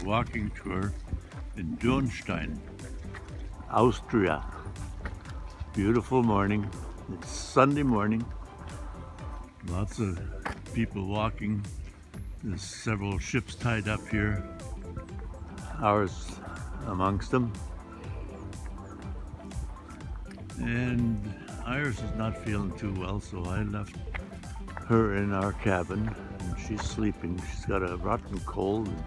walking tour in Dürnstein, Austria. Beautiful morning. It's Sunday morning. Lots of people walking. There's several ships tied up here. Ours amongst them. And Iris is not feeling too well, so I left her in our cabin and she's sleeping. She's got a rotten cold and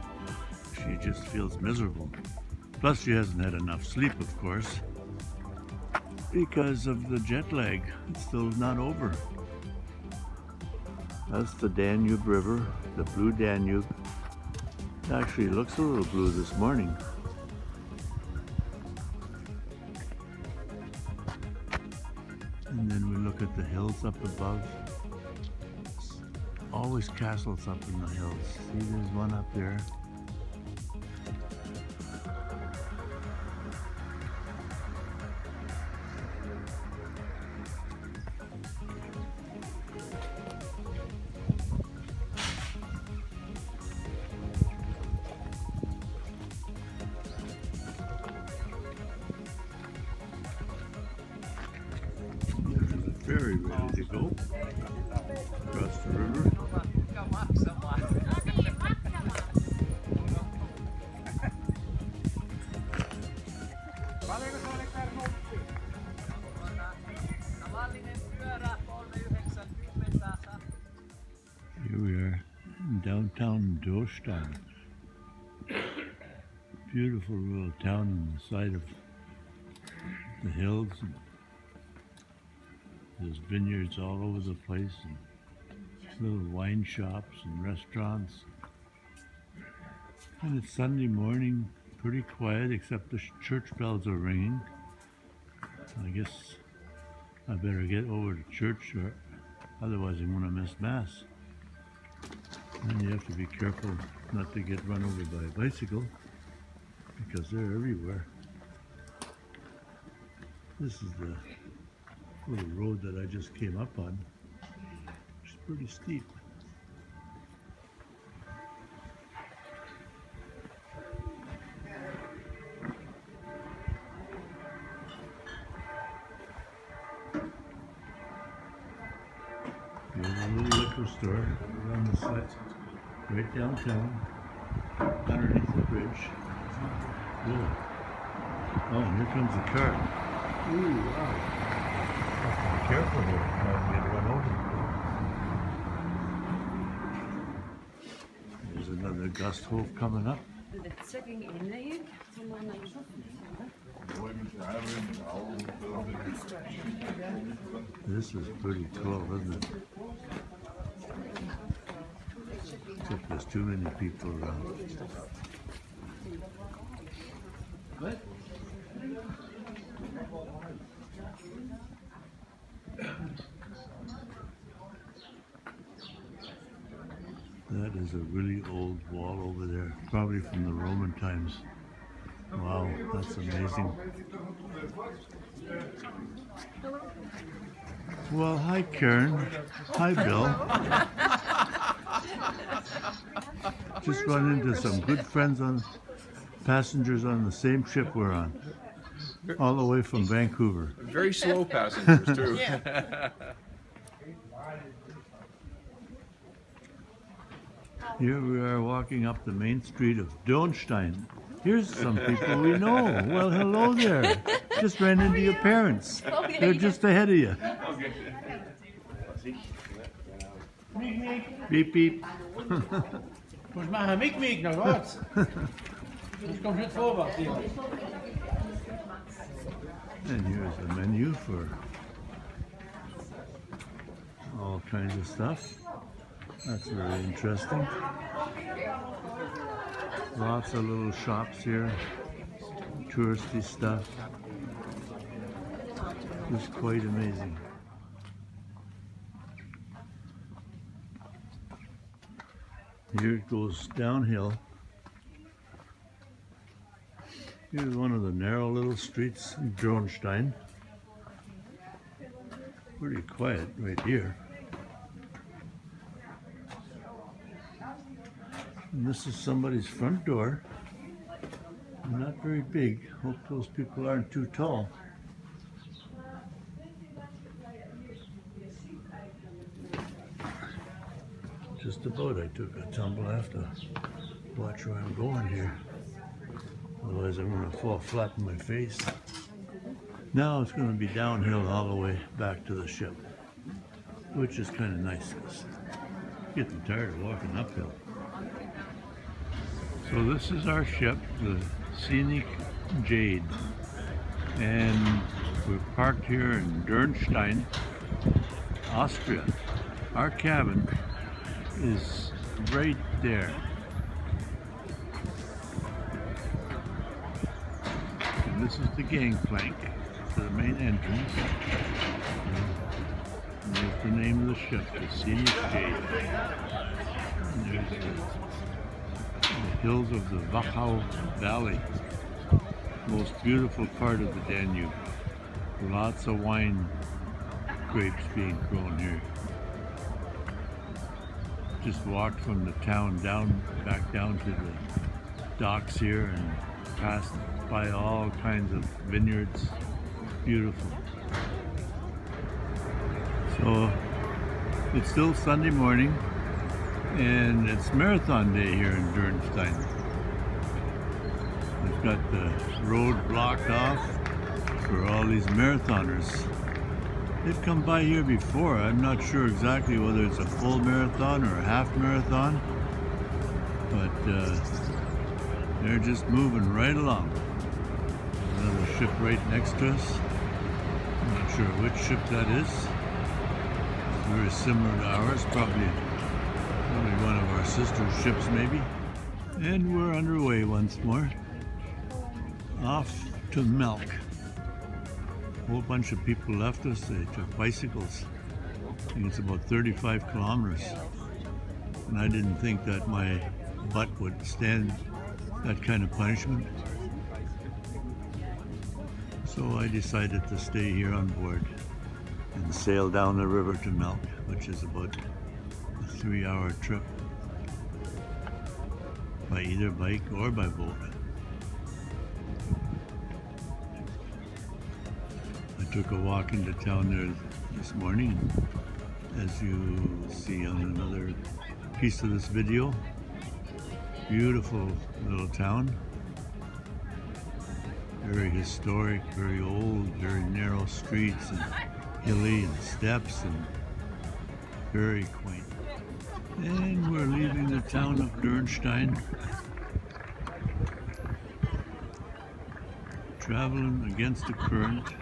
she just feels miserable. Plus she hasn't had enough sleep, of course, because of the jet lag. It's still not over. That's the Danube River, the blue Danube. It actually looks a little blue this morning. And then we look at the hills up above. Always castles up in the hills. See, there's one up there. Ferry ready to go across the river. Here we are in downtown Dürnstein. Beautiful little town on the side of the hills. There's vineyards all over the place and little wine shops and restaurants. And it's Sunday morning, pretty quiet except the church bells are ringing. I guess I better get over to church or otherwise I'm going to miss Mass. And you have to be careful not to get run over by a bicycle because they're everywhere. This is the little road that I just came up on. It's pretty steep. Here's a little liquor store around the side, right downtown, underneath the bridge. Cool. Oh, and here comes the car. Ooh, wow. Be careful here, might get run over. There's another gusthof coming up. This is pretty cool, isn't it? Except there's too many people around. What? That is a really old wall over there, probably from the Roman times. Wow, that's amazing. Well, hi Karen. Hi Bill. Just run into some good friends passengers on the same ship we're on. All the way from Vancouver. Very slow passengers too. Here we are walking up the main street of Dürnstein. Here's some people we know. Well, hello there. Just ran into your parents. They're just ahead of you. Beep, beep. Moet maar een nog wat. Dus kom net voorwaarts hier. And here's a menu for all kinds of stuff. That's very interesting. Lots of little shops here, touristy stuff. It's quite amazing. Here it goes downhill. Here's one of the narrow little streets in Dürnstein. Pretty quiet right here. And this is somebody's front door. Not very big. Hope those people aren't too tall. Just about I took a tumble. I have to watch where I'm going here. Otherwise I'm going to fall flat in my face. Now it's going to be downhill all the way back to the ship, which is kind of nice because I'm getting tired of walking uphill. So this is our ship, the Scenic Jade, and we're parked here in Dürnstein, Austria. Our cabin is right there. And this is the gangplank to the main entrance. And there's the name of the ship, the Scenic Jade. And there's the hills of the Wachau Valley, most beautiful part of the Danube. Lots of wine grapes being grown here. Just walked from the town back down to the docks here and passed by all kinds of vineyards. Beautiful. So it's still Sunday morning and it's marathon day here in Dürnstein. We've got the road blocked off for all these marathoners. They've come by here before. I'm not sure exactly whether it's a full marathon or a half marathon, but they're just moving right along. Another ship right next to us. I'm not sure which ship that is. It's very similar to ours, probably one of our sister ships maybe. And we're underway once more. Off to Melk. A whole bunch of people left us. They took bicycles. I think it's about 35 kilometers. And I didn't think that my butt would stand that kind of punishment. So I decided to stay here on board and sail down the river to Melk, which is about a 3-hour trip by either bike or by boat. I took a walk into town there this morning, as you see on another piece of this video. Beautiful little town. Very historic, very old, very narrow streets and hilly and steps and very quaint. And we're leaving the town of Dürnstein, traveling against the current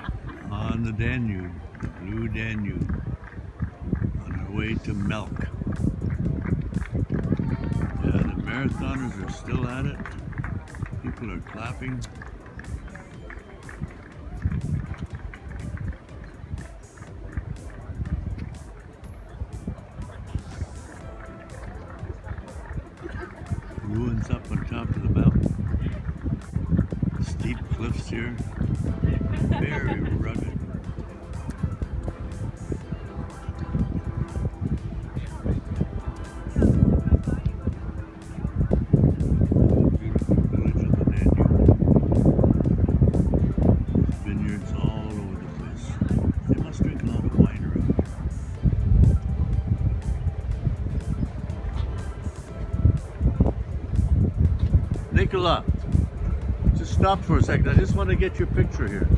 on the Danube, the blue Danube, on our way to Melk. Yeah, the marathoners are still at it. People are clapping. Ruins up on top of the mountain. Steep cliffs here. Very rugged. Beautiful village of the Danube. Vineyards all over the place. They must drink a lot of wine around here. Nicola, just stop for a second. I just want to get your picture here.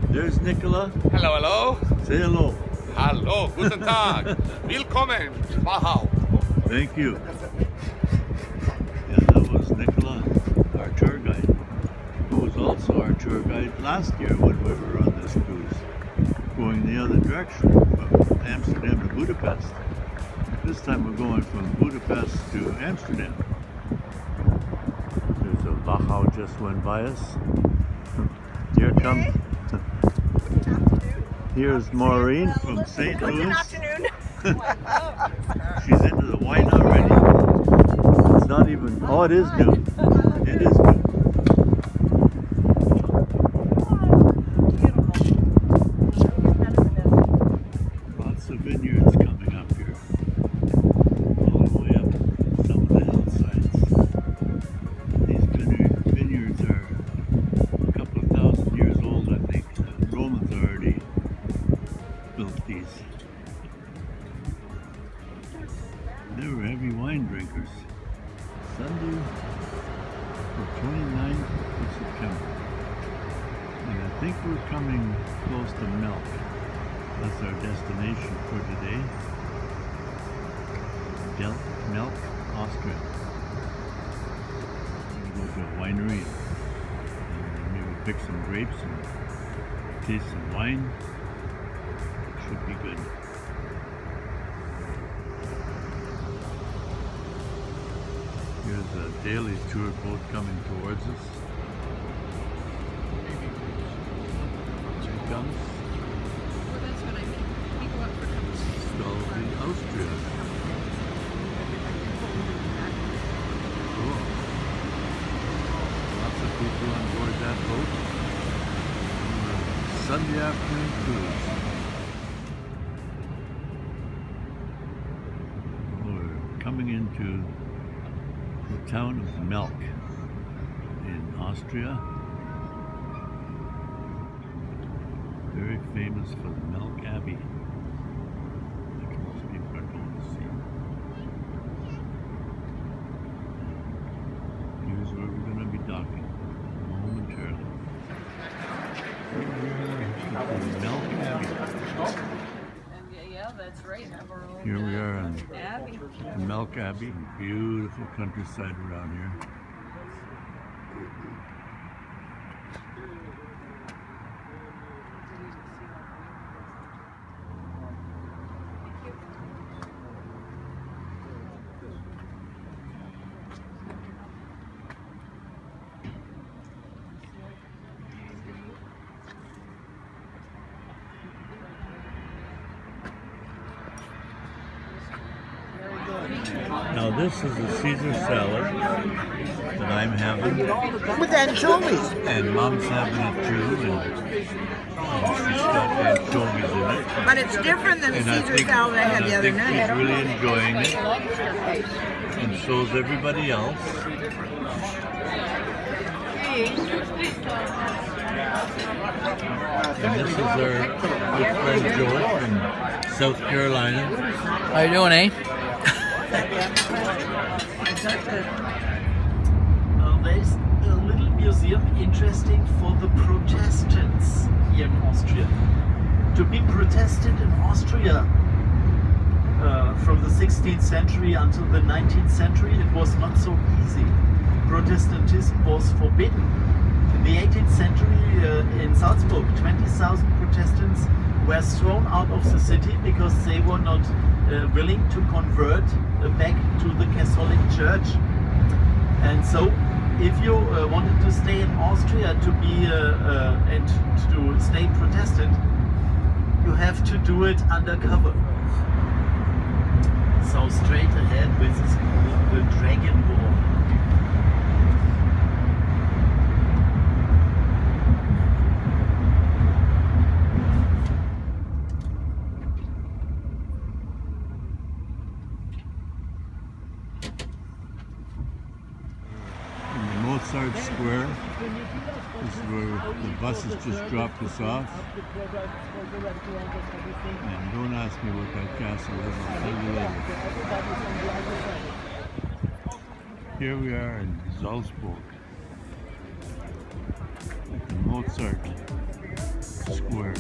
There's Nicola. Hello, hello. Say hello. Hallo, guten Tag. Willkommen. Wow. Thank you. Yeah, that was Nicola, our tour guide, who was also our tour guide last year when we were on this cruise, going the other direction from Amsterdam to Budapest. This time we're going from Budapest to Amsterdam. There's a Wachau just went by us. Here comes. Here's Maureen from St. Louis. Good afternoon. She's into the wine already. It's not even, oh, it is noon. It is noon. Lots of vineyards coming up here. All the way up some of the hillsides. These think we're coming close to Melk. That's our destination for today. Melk, Austria. We'll go to a winery and maybe pick some grapes and taste some wine. Should be good. Here's a daily tour boat coming towards us. Here it comes. Well, that's what I mean. People up for Stolby, Austria. Cool. Lots of people on board that boat. Sunday afternoon cruise. We're coming into the town of Melk in Austria. Very famous for the Melk Abbey, which most people are going to see. Here's where we're going to be docking momentarily. The Melk Abbey. Yeah, that's right. Here we are in Abbey. the Melk Abbey. Beautiful countryside around here. Now this is a Caesar salad that I'm having, With anchovies. and Mom's having it too, and she's got anchovies in it. But it's different than the And I Caesar think, salad I had the other she's night. really enjoying it, and so is everybody else. And this is our good friend Joe from South Carolina. How you doing, eh? There's a little museum interesting for the Protestants here in Austria. To be Protestant in Austria from the 16th century until the 19th century, it was not so easy. Protestantism was forbidden. In the 18th century in Salzburg, 20,000 Protestants were thrown out of the city because they were not willing to convert back to the Catholic Church. And so, if you wanted to stay in Austria to be and to stay Protestant, you have to do it undercover. So straight ahead with the Dragon War. Mozart Square. This is where the buses just dropped us off. And don't ask me what that castle is, I'll tell you later. Here we are in Salzburg, at the Mozart Square.